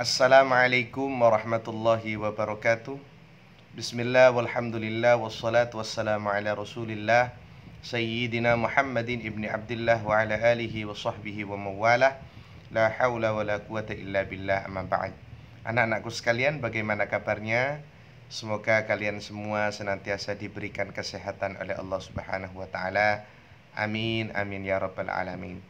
Assalamualaikum warahmatullahi wabarakatuh. Bismillah walhamdulillah wassalatu wassalamu ala rasulillah Sayyidina Muhammadin ibni Abdillah wa ala alihi wa sahbihi wa mawalah. La hawla wa la quwata illa billah, amma ba'd. Anak-anakku sekalian, bagaimana kabarnya? Semoga kalian semua senantiasa diberikan kesehatan oleh Allah Subhanahu wa taala. Amin amin ya rabbal alamin.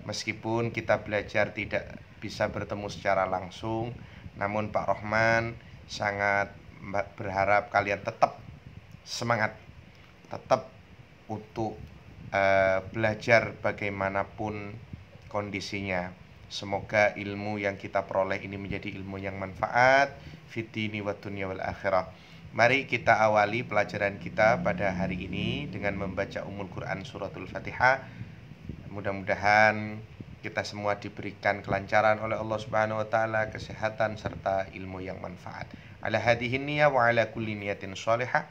Meskipun kita belajar tidak bisa bertemu secara langsung, namun Pak Rohman sangat berharap kalian tetap semangat, tetap untuk belajar bagaimanapun kondisinya. Semoga ilmu yang kita peroleh ini menjadi ilmu yang manfaat fid dini wa dunya wal akhirah. Mari kita awali pelajaran kita pada hari ini dengan membaca Ummul Quran suratul Fatihah. Mudah-mudahan kita semua diberikan kelancaran oleh Allah Subhanahu wa taala, kesehatan serta ilmu yang manfaat. Ala hadhihi niyyah wa ala kulli niyatin shalihah.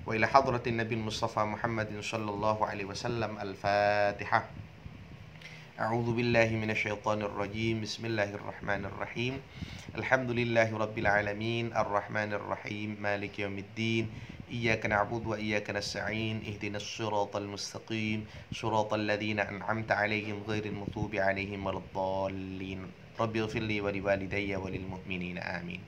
Wa ila hadratin Nabi Mustafa Muhammadin sallallahu alaihi wasallam. Al-Fatihah. A'udzu billahi minasyaitonir rajim. Bismillahirrahmanirrahim. Alhamdulillahi rabbil alamin, arrahmanir rahim, maliki yaumiddin. Iyyaka na'budu wa iyyaka nasta'in. Ihdinas siratal mustaqim, siratal ladzina an'amta 'alaihim ghairil maghdubi 'alaihim waladdallin. Rabbighfirli wa liwalidayya wa lil mu'minina amin.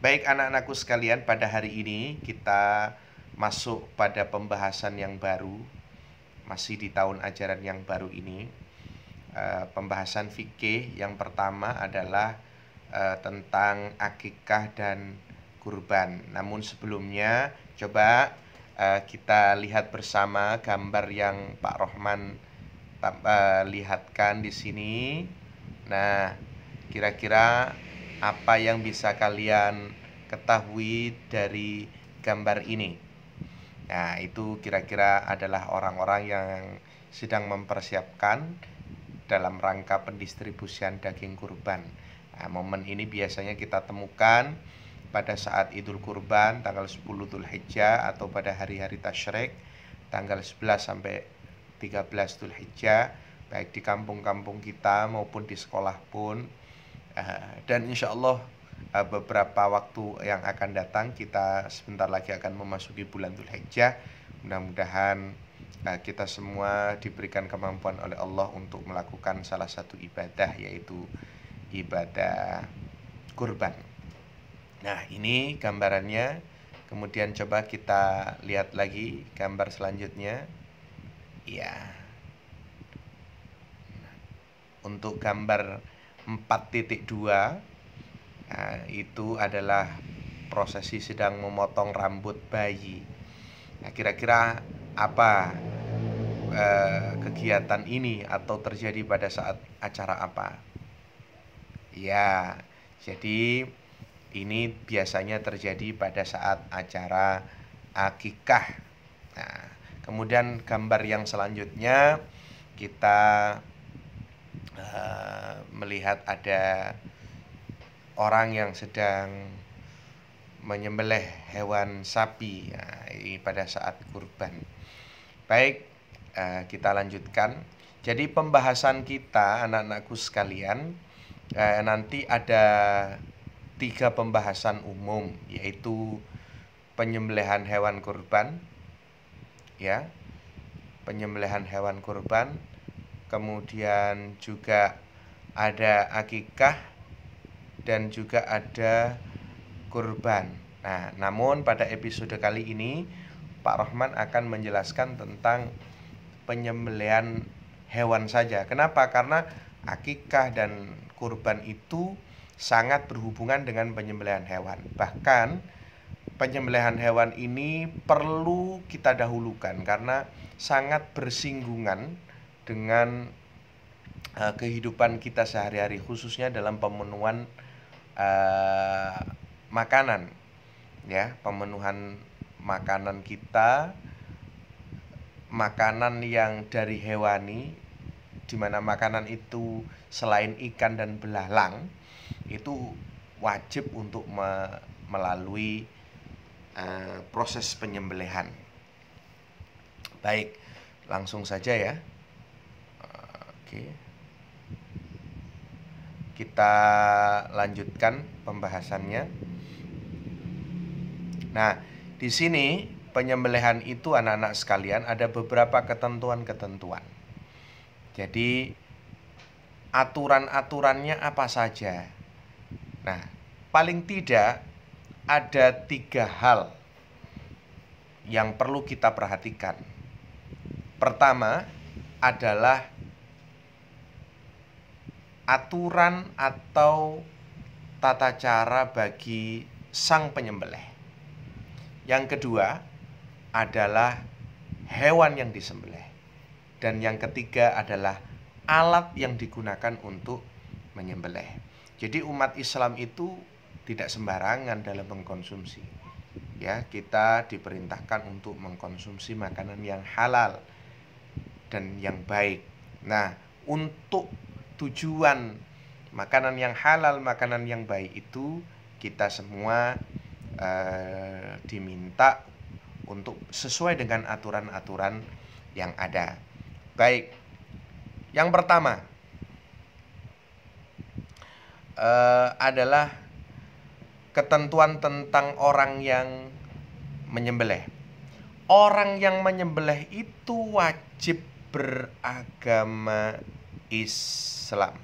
Baik anak-anakku sekalian, pada hari ini kita masuk pada pembahasan yang baru. Masih di tahun ajaran yang baru ini. Pembahasan fikih yang pertama adalah tentang akikah dan kurban. Namun sebelumnya coba kita lihat bersama gambar yang Pak Rohman lihatkan di sini. Nah, kira-kira apa yang bisa kalian ketahui dari gambar ini? Nah, itu kira-kira adalah orang-orang yang sedang mempersiapkan dalam rangka pendistribusian daging kurban. Nah, momen ini biasanya kita temukan pada saat Idul Kurban tanggal 10 Dzulhijjah atau pada hari-hari tasyrik tanggal 11 sampai 13 Dzulhijjah, baik di kampung-kampung kita maupun di sekolah pun. Dan insya Allah beberapa waktu yang akan datang kita sebentar lagi akan memasuki bulan Dzulhijjah. Mudah-mudahan kita semua diberikan kemampuan oleh Allah untuk melakukan salah satu ibadah, yaitu ibadah kurban. Nah, ini gambarannya. Kemudian coba kita lihat lagi gambar selanjutnya. Ya. Untuk gambar 4.2, itu adalah prosesi sedang memotong rambut bayi. Nah, kira-kira apa kegiatan ini atau terjadi pada saat acara apa? Ya, jadi ini biasanya terjadi pada saat acara akikah. Nah, kemudian gambar yang selanjutnya kita melihat ada orang yang sedang menyembelih hewan sapi, ini pada saat kurban. Baik, kita lanjutkan. Jadi pembahasan kita anak-anakku sekalian, nanti ada 3 pembahasan umum, yaitu penyembelihan hewan kurban, ya, penyembelihan hewan kurban, kemudian juga ada akikah dan juga ada kurban. Nah, namun pada episode kali ini Pak Rohman akan menjelaskan tentang penyembelihan hewan saja. Kenapa? Karena akikah dan kurban itu sangat berhubungan dengan penyembelihan hewan. Bahkan penyembelihan hewan ini perlu kita dahulukan karena sangat bersinggungan dengan kehidupan kita sehari-hari, khususnya dalam pemenuhan makanan, ya, pemenuhan makanan kita, makanan yang dari hewani, di mana makanan itu selain ikan dan belalang itu wajib untuk melalui proses penyembelihan. Baik, langsung saja ya. Oke. kita lanjutkan pembahasannya. Nah, di sini penyembelihan itu anak-anak sekalian ada beberapa ketentuan-ketentuan. Jadi aturan-aturannya apa saja? Nah, paling tidak ada 3 hal yang perlu kita perhatikan. Pertama adalah aturan atau tata cara bagi sang penyembelih. Yang kedua adalah hewan yang disembelih. Dan yang ketiga adalah alat yang digunakan untuk menyembelih. Jadi umat Islam itu tidak sembarangan dalam mengkonsumsi. Ya, kita diperintahkan untuk mengkonsumsi makanan yang halal dan yang baik. Nah, untuk tujuan makanan yang halal, makanan yang baik itu kita semua diminta untuk sesuai dengan aturan-aturan yang ada. Baik, yang pertama adalah ketentuan tentang orang yang menyembelih. Orang yang menyembelih itu wajib beragama Islam.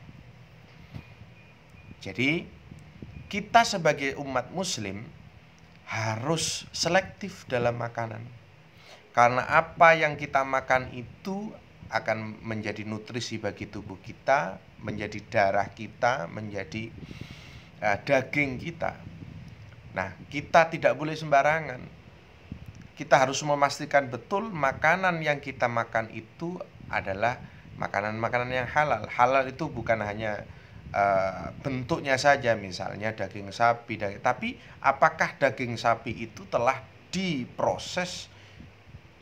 Jadi kita sebagai umat muslim harus selektif dalam makanan. Karena apa yang kita makan itu akan menjadi nutrisi bagi tubuh kita, menjadi darah kita, menjadi daging kita. Nah, kita tidak boleh sembarangan. Kita harus memastikan betul makanan yang kita makan itu adalah makanan-makanan yang halal. Halal itu bukan hanya bentuknya saja, misalnya daging sapi, tapi apakah daging sapi itu telah diproses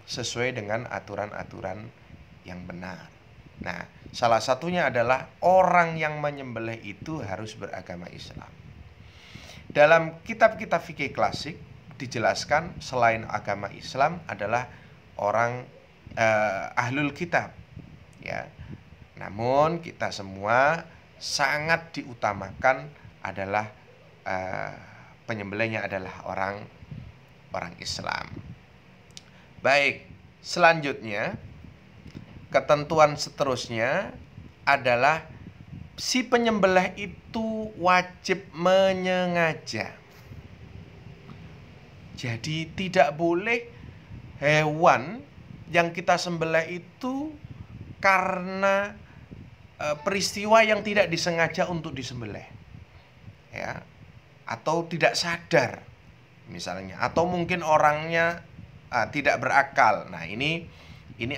sesuai dengan aturan-aturan yang benar. Nah, salah satunya adalah orang yang menyembelih itu harus beragama Islam. Dalam kitab-kitab fikih klasik dijelaskan selain agama Islam adalah orang ahlul kitab, ya. Namun kita semua sangat diutamakan adalah penyembelihnya adalah orang Islam. Baik, selanjutnya ketentuan seterusnya adalah si penyembelih itu wajib menyengaja. Jadi tidak boleh hewan yang kita sembelih itu karena peristiwa yang tidak disengaja untuk disembelih, ya, atau tidak sadar misalnya, atau mungkin orangnya tidak berakal. Nah, ini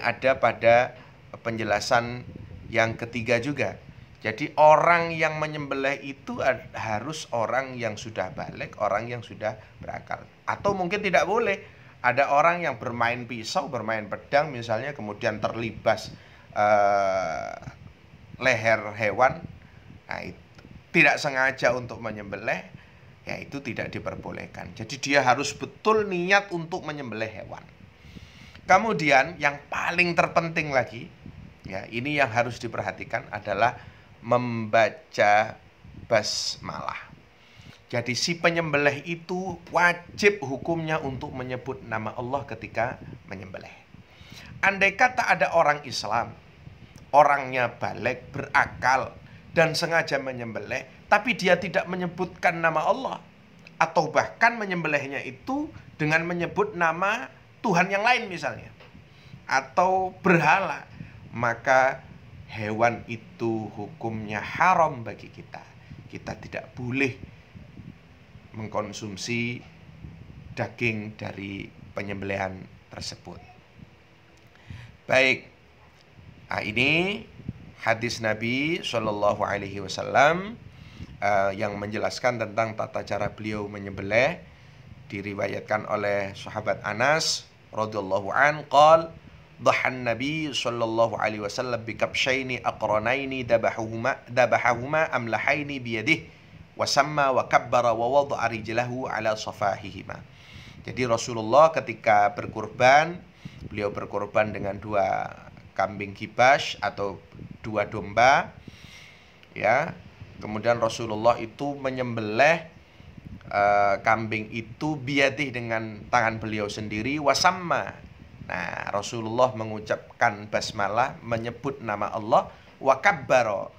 ada pada penjelasan yang ketiga juga. Jadi orang yang menyembelih itu harus orang yang sudah baligh, orang yang sudah berakal. Atau mungkin tidak boleh ada orang yang bermain pisau, bermain pedang misalnya, kemudian terlibas leher hewan, nah, tidak sengaja untuk menyembelih, ya itu tidak diperbolehkan. Jadi dia harus betul niat untuk menyembelih hewan. Kemudian yang paling terpenting lagi, ya, ini yang harus diperhatikan adalah membaca basmalah. Jadi si penyembelih itu wajib hukumnya untuk menyebut nama Allah ketika menyembelih. Andai kata ada orang Islam, orangnya baligh, berakal, dan sengaja menyembelih, tapi dia tidak menyebutkan nama Allah, atau bahkan menyembelihnya itu dengan menyebut nama Tuhan yang lain misalnya, atau berhala, maka hewan itu hukumnya haram bagi kita. Kita tidak boleh mengkonsumsi daging dari penyembelihan tersebut. Baik, ini hadis Nabi Shallallahu Alaihi Wasallam yang menjelaskan tentang tata cara beliau menyembelih, diriwayatkan oleh sahabat Anas radhiyallahu an qol dhahan Nabi Shallallahu Alaihi Wasallam bikabshaini aqranaini dabahahuma amlahaini biyadihi wasamma wa kabbara wa wada'a rijlahu ala safahihima. Jadi Rasulullah ketika berkurban, beliau berkurban dengan 2 kambing kibas atau 2 domba, ya. Kemudian Rasulullah itu menyembelih kambing itu biadih dengan tangan beliau sendiri, wasamma. Nah, Rasulullah mengucapkan basmalah, menyebut nama Allah, wa kabbara,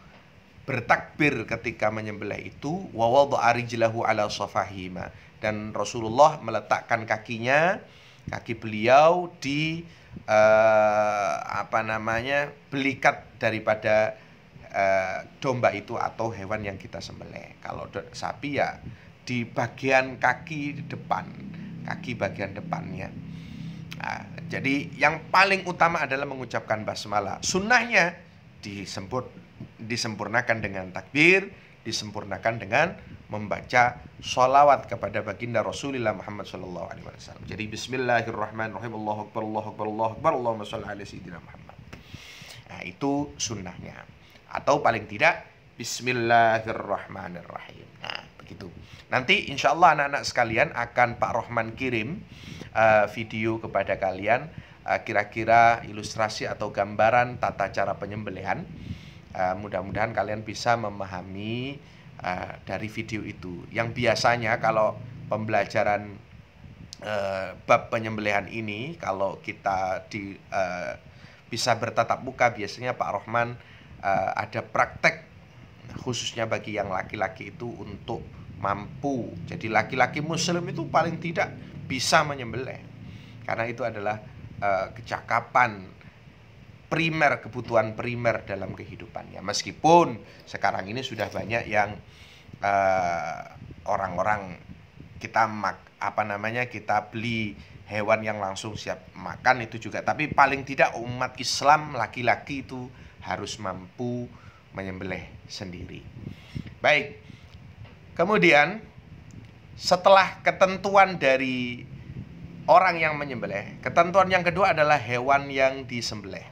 bertakbir ketika menyembelih itu, wa wada'a rijlahu ala safahima, dan Rasulullah meletakkan kaki beliau di belikat daripada domba itu atau hewan yang kita sembelih. Kalau sapi ya di bagian kaki depan, kaki bagian depannya. Nah, jadi yang paling utama adalah mengucapkan basmalah. Sunnahnya disempurnakan dengan takbir, disempurnakan dengan membaca sholawat kepada baginda Rasulullah Muhammad SAW. Jadi Bismillahirrahmanirrahim, Allahu Akbar, Allahu Akbar, Allahu Akbar, Allahumma sholli ala sayyidina Muhammad. Nah, itu sunnahnya. Atau paling tidak Bismillahirrahmanirrahim. Nah, begitu. Nanti insya Allah anak-anak sekalian akan Pak Rohman kirim video kepada kalian, kira-kira ilustrasi atau gambaran tata cara penyembelihan. Mudah-mudahan kalian bisa memahami dari video itu. Yang biasanya kalau pembelajaran bab penyembelihan ini, kalau kita bisa bertatap muka, biasanya Pak Rohman ada praktek khususnya bagi yang laki-laki itu untuk mampu. Jadi laki-laki muslim itu paling tidak bisa menyembelih, karena itu adalah kecakapan primer, kebutuhan primer dalam kehidupannya. Meskipun sekarang ini sudah banyak yang orang-orang kita kita beli hewan yang langsung siap makan itu juga, tapi paling tidak umat Islam laki-laki itu harus mampu menyembelih sendiri. Baik. Kemudian setelah ketentuan dari orang yang menyembelih, ketentuan yang kedua adalah hewan yang disembelih.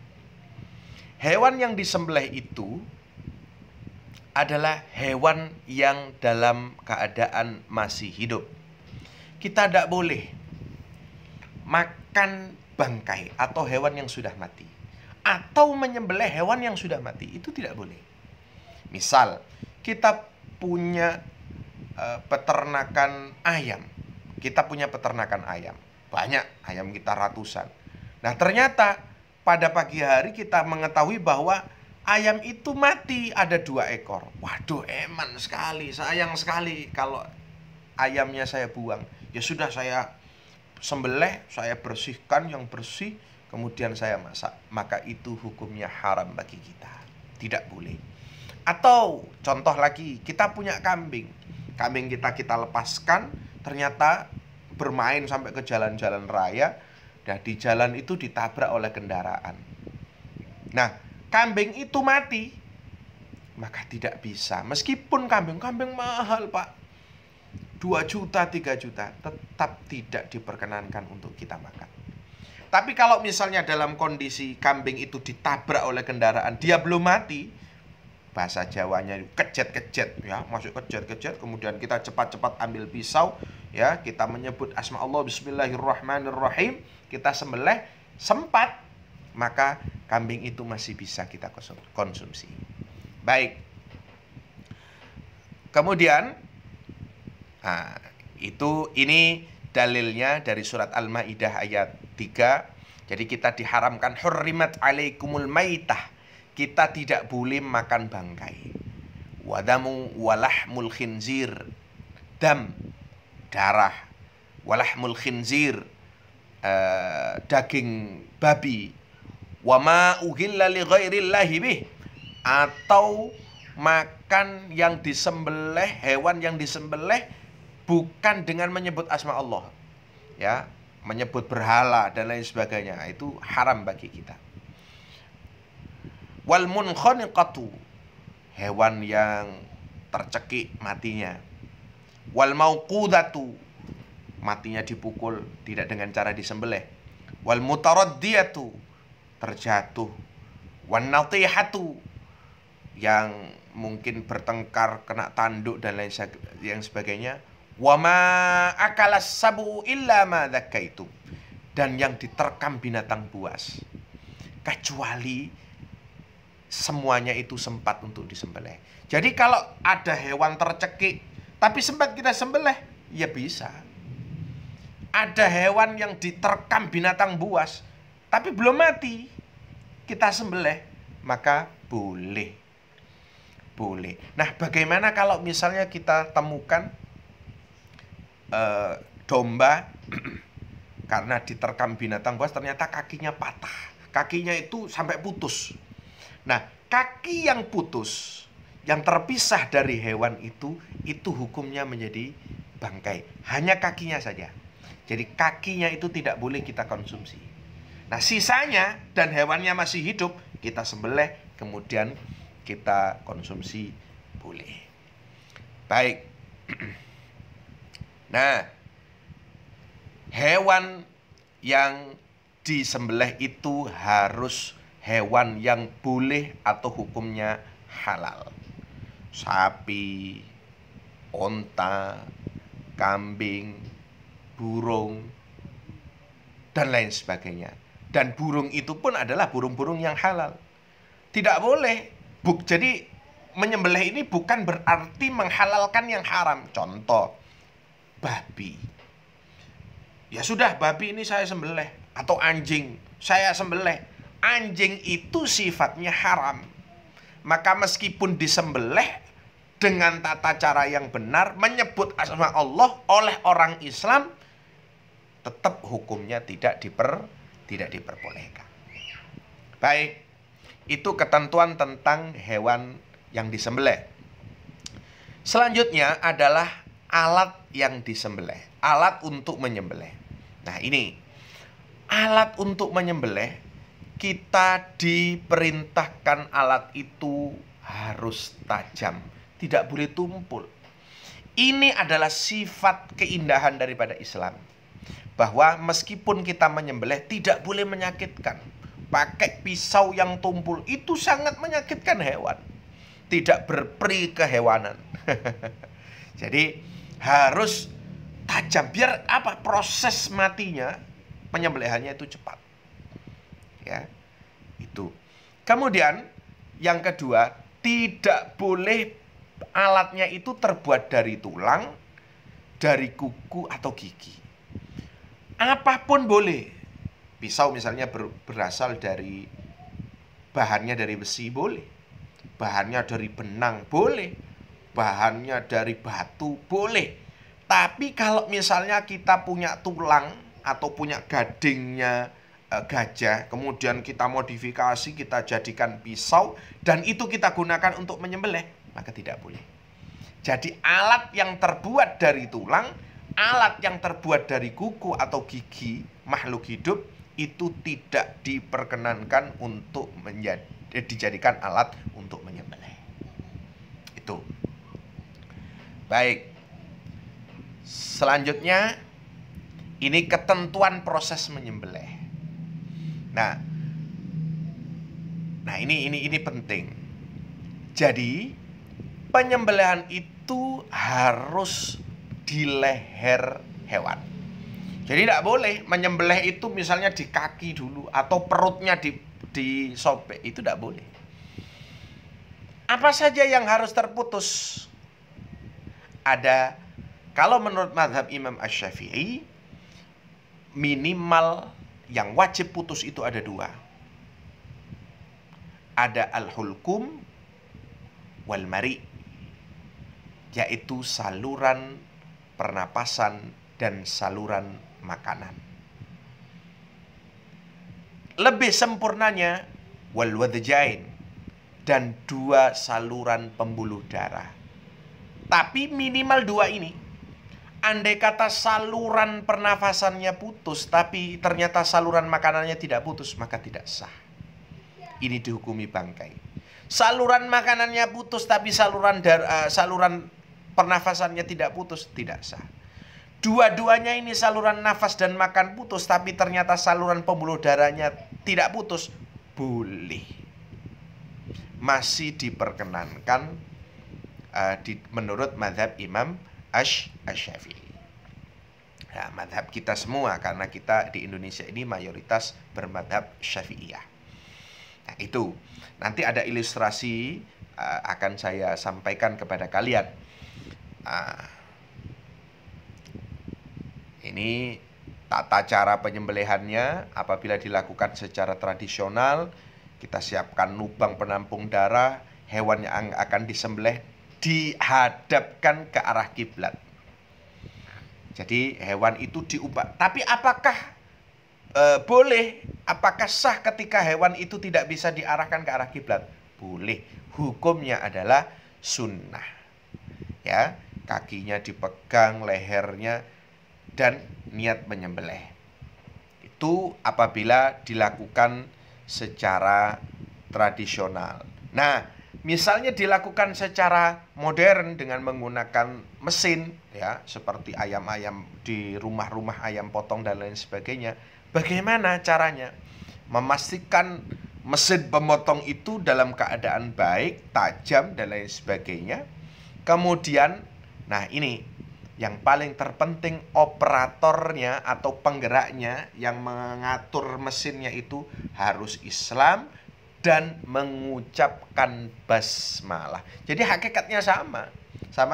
Hewan yang disembelih itu adalah hewan yang dalam keadaan masih hidup. Kita tidak boleh makan bangkai atau hewan yang sudah mati, atau menyembelih hewan yang sudah mati, itu tidak boleh. Misal kita punya peternakan ayam. Kita punya peternakan ayam. Banyak ayam kita ratusan. Nah, ternyata pada pagi hari kita mengetahui bahwa ayam itu mati, ada 2 ekor. Waduh, eman sekali, sayang sekali kalau ayamnya saya buang. Ya sudah, saya sembelih, saya bersihkan yang bersih, kemudian saya masak. Maka itu hukumnya haram bagi kita. Tidak boleh. Atau contoh lagi, kita punya kambing. Kambing kita lepaskan, ternyata bermain sampai ke jalan-jalan raya. Dan di jalan itu ditabrak oleh kendaraan. Nah, kambing itu mati, maka tidak bisa. Meskipun kambing mahal, Pak, 2 juta, 3 juta, tetap tidak diperkenankan untuk kita makan. Tapi kalau misalnya dalam kondisi kambing itu ditabrak oleh kendaraan, dia belum mati, bahasa Jawanya kejet-kejet, ya, masuk kejet-kejet, kemudian kita cepat-cepat ambil pisau, ya, kita menyebut asma Allah, Bismillahirrahmanirrahim, kita sembelih sempat, maka kambing itu masih bisa kita konsumsi. Baik. Kemudian ini dalilnya dari surat Al-Maidah ayat 3. Jadi kita diharamkan, hurrimat alaikumul maitah, kita tidak boleh makan bangkai. Wadamu walahmul khinzir, dam, darah, walahmul khinzir, daging babi, wama uhilla li ghairillahi bih, atau makan yang disembelih, hewan yang disembelih bukan dengan menyebut asma Allah, ya, menyebut berhala dan lain sebagainya, itu haram bagi kita. Wal munkhaniqatu, hewan yang tercekik matinya. Wal mauqudatu, matinya dipukul, tidak dengan cara disembelih. Wal mutaraddiyatu, terjatuh. Wan natihatu, yang mungkin bertengkar, kena tanduk dan lain sebagainya. Wa ma akalas sabu illa ma dzakaitu, dan yang diterkam binatang buas, kecuali semuanya itu sempat untuk disembelih. Jadi kalau ada hewan tercekik tapi sempat kita sembelih, ya bisa. Ada hewan yang diterkam binatang buas tapi belum mati, kita sembelih, maka boleh. Boleh. Nah, bagaimana kalau misalnya kita temukan domba karena diterkam binatang buas ternyata kakinya patah. Kakinya itu sampai putus. Nah, kaki yang putus, yang terpisah dari hewan itu hukumnya menjadi bangkai. Hanya kakinya saja. Jadi kakinya itu tidak boleh kita konsumsi. Nah, sisanya dan hewannya masih hidup, kita sembelih, kemudian kita konsumsi, boleh. Baik. Nah, hewan yang disembelih itu harus hewan yang boleh atau hukumnya halal. Sapi, onta, kambing, burung, dan lain sebagainya. Dan burung itu pun adalah burung-burung yang halal. Tidak boleh. Jadi menyembelih ini bukan berarti menghalalkan yang haram. Contoh, babi. Ya sudah, babi ini saya sembelih. Atau anjing, saya sembelih. Anjing itu sifatnya haram. Maka meskipun disembelih dengan tata cara yang benar, menyebut asma Allah oleh orang Islam, tetap hukumnya tidak diperbolehkan. Baik, itu ketentuan tentang hewan yang disembelih. Selanjutnya adalah alat yang disembelih, alat untuk menyembelih. Nah, ini alat untuk menyembelih, kita diperintahkan alat itu harus tajam, tidak boleh tumpul. Ini adalah sifat keindahan daripada Islam, bahwa meskipun kita menyembelih tidak boleh menyakitkan. Pakai pisau yang tumpul itu sangat menyakitkan hewan, tidak berperi kehewanan. Jadi harus tajam, biar apa? Proses matinya, penyembelihannya itu cepat. Ya, itu. Kemudian yang kedua, tidak boleh alatnya itu terbuat dari tulang, dari kuku atau gigi. Apapun boleh. Pisau misalnya berasal dari bahannya dari besi, boleh. Bahannya dari benang, boleh. Bahannya dari batu, boleh. Tapi kalau misalnya kita punya tulang atau punya gadingnya gajah, kemudian kita modifikasi, kita jadikan pisau, dan itu kita gunakan untuk menyembelih, maka tidak boleh. Jadi alat yang terbuat dari tulang, alat yang terbuat dari kuku atau gigi makhluk hidup, itu tidak diperkenankan untuk dijadikan alat untuk menyembelih. Itu. Baik. Selanjutnya, ini ketentuan proses menyembelih. Nah, ini penting. Jadi, penyembelihan itu harus di leher hewan. Jadi tidak boleh menyembelih itu misalnya di kaki dulu atau perutnya disobek, itu tidak boleh. Apa saja yang harus terputus? Ada, kalau menurut mazhab Imam Asy-Syafi'i, minimal yang wajib putus itu ada dua. Ada al-hulkum wal mari, yaitu saluran pernapasan dan saluran makanan. Lebih sempurnanya wal wadjain, dan dua saluran pembuluh darah. Tapi minimal dua ini. Andai kata saluran pernafasannya putus, tapi ternyata saluran makanannya tidak putus, maka tidak sah. Ini dihukumi bangkai. Saluran makanannya putus, tapi saluran pernafasannya tidak putus, tidak sah. Dua-duanya ini saluran nafas dan makan putus, tapi ternyata saluran pembuluh darahnya tidak putus, boleh. Masih diperkenankan menurut mazhab Imam Asy-Syafi'i. Nah, mazhab kita semua, karena kita di Indonesia ini mayoritas bermadhab Syafi'iyah. Nah, itu. Nanti ada ilustrasi akan saya sampaikan kepada kalian. Ini tata cara penyembelihannya. Apabila dilakukan secara tradisional, kita siapkan lubang penampung darah, hewan yang akan disembelih dihadapkan ke arah kiblat. Jadi hewan itu diubah. Tapi apakah boleh? Apakah sah ketika hewan itu tidak bisa diarahkan ke arah kiblat? Boleh. Hukumnya adalah sunnah. Ya, kakinya dipegang, lehernya, dan niat menyembelih. Itu apabila dilakukan secara tradisional. Nah, misalnya dilakukan secara modern dengan menggunakan mesin, ya, seperti ayam-ayam di rumah-rumah ayam potong dan lain sebagainya. Bagaimana caranya? Memastikan mesin pemotong itu dalam keadaan baik, tajam dan lain sebagainya. Kemudian, nah ini yang paling terpenting, operatornya atau penggeraknya yang mengatur mesinnya itu harus Islam dan mengucapkan basmalah. Jadi hakikatnya sama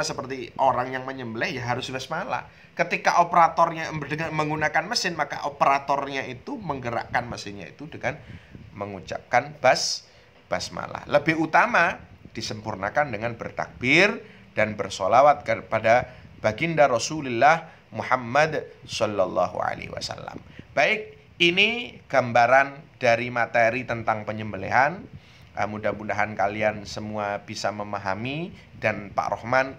seperti orang yang menyembelih ya harus basmalah. Ketika operatornya menggunakan mesin, maka operatornya itu menggerakkan mesinnya itu dengan mengucapkan basmalah. Lebih utama disempurnakan dengan bertakbir dan bersolawat kepada baginda Rasulullah Muhammad Sallallahu Alaihi Wasallam. Baik, ini gambaran dari materi tentang penyembelihan. Mudah-mudahan kalian semua bisa memahami, dan Pak Rohman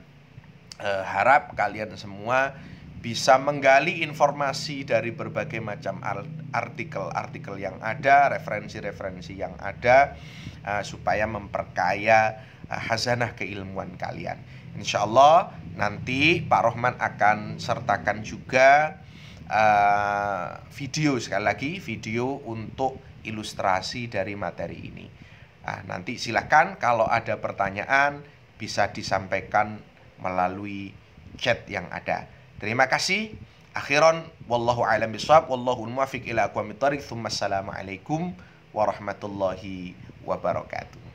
harap kalian semua bisa menggali informasi dari berbagai macam artikel-artikel yang ada, referensi-referensi yang ada, supaya memperkaya khazanah keilmuan kalian. Insya Allah nanti Pak Rohman akan sertakan juga video, sekali lagi video untuk ilustrasi dari materi ini. Nanti silakan kalau ada pertanyaan bisa disampaikan melalui chat yang ada. Terima kasih. Akhiran wallahu a'lam bishawab, wallahu muwaffiq ila aqwamit thoriq. Assalamualaikum warahmatullahi wabarakatuh.